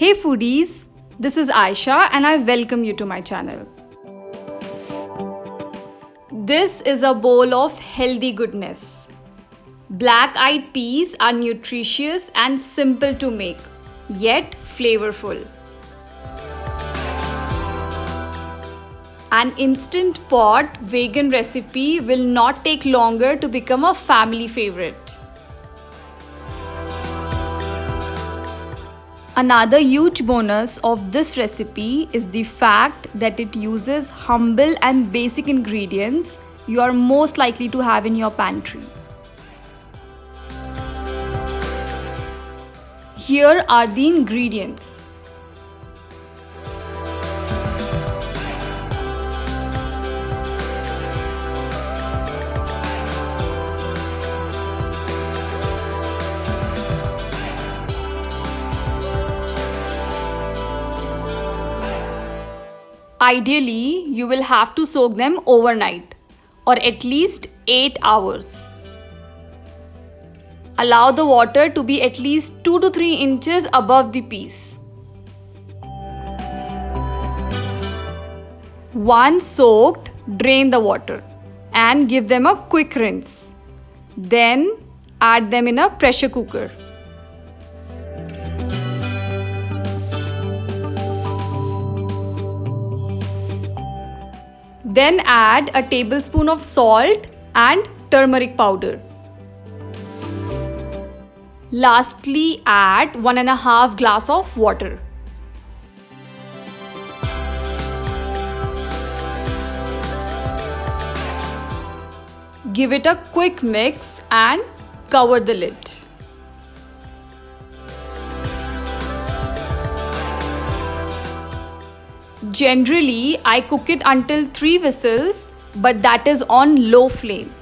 Hey foodies, this is Aisha and I welcome you to my channel. This is a bowl of healthy goodness. Black-eyed peas are nutritious and simple to make, yet flavorful. An instant pot vegan recipe will not take longer to become a family favorite. Another huge bonus of this recipe is the fact that it uses humble and basic ingredients you are most likely to have in your pantry. Here are the ingredients. Ideally, you will have to soak them overnight or at least 8 hours. Allow the water to be at least 2 to 3 inches above the peas. Once soaked, drain the water and give them a quick rinse. Then add them in a pressure cooker. Then add a tablespoon of salt and turmeric powder. Lastly, add 1.5 glass of water. Give it a quick mix and cover the lid. Generally, I cook it until 3 whistles, but that is on low flame.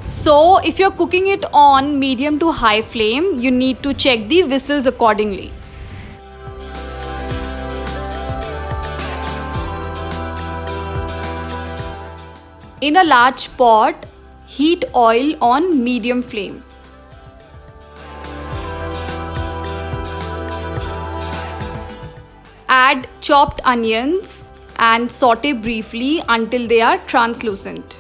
So, if you're cooking it on medium to high flame, you need to check the whistles accordingly. In a large pot, heat oil on medium flame. Add chopped onions and saute briefly until they are translucent.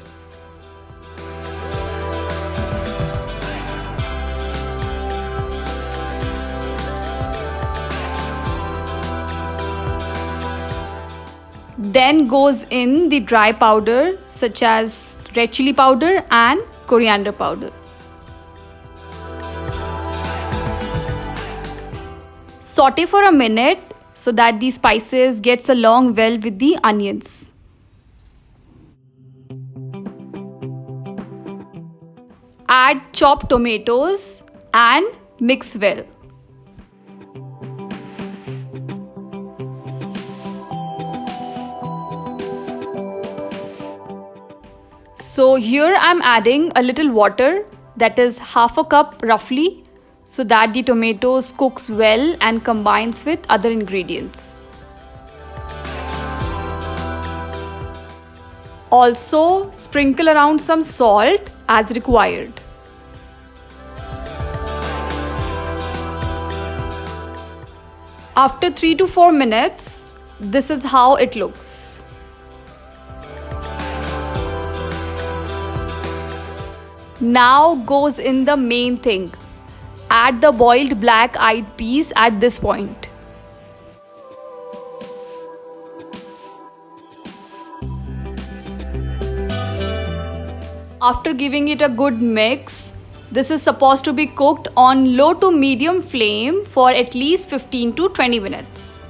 Then goes in the dry powder such as red chili powder and coriander powder. Saute for a minute so that the spices gets along well with the onions. Add chopped tomatoes and mix well. So here I am adding a little water, that is half a cup roughly, so that the tomatoes cooks well and combines with other ingredients. Also sprinkle around some salt as required. After 3 to 4 minutes, this is how it looks. Now goes in the main thing. Add the boiled black-eyed peas at this point. After giving it a good mix, this is supposed to be cooked on low to medium flame for at least 15 to 20 minutes.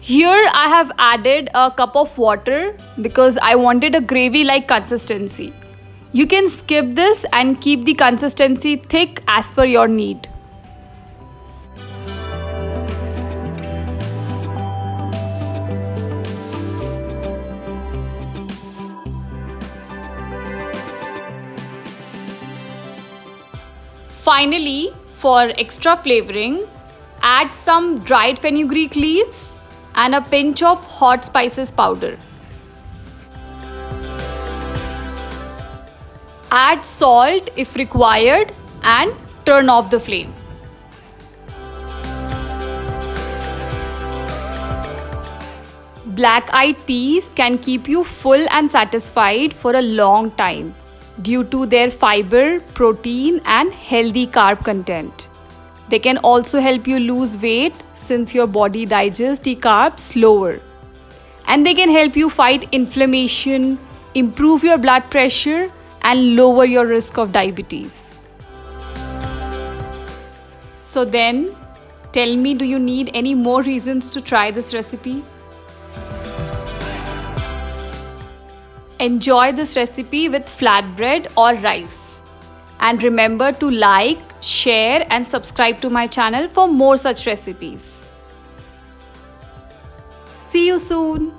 Here I have added a cup of water because I wanted a gravy-like consistency. You can skip this and keep the consistency thick as per your need. Finally, for extra flavoring, add some dried fenugreek leaves and a pinch of hot spices powder. Add salt if required and turn off the flame. Black-eyed peas can keep you full and satisfied for a long time due to their fiber, protein, and healthy carb content. They can also help you lose weight since your body digests the carbs slower. And they can help you fight inflammation, improve your blood pressure, and lower your risk of diabetes. So then, tell me, do you need any more reasons to try this recipe? Enjoy this recipe with flatbread or rice. And remember to like, share, and subscribe to my channel for more such recipes. See you soon.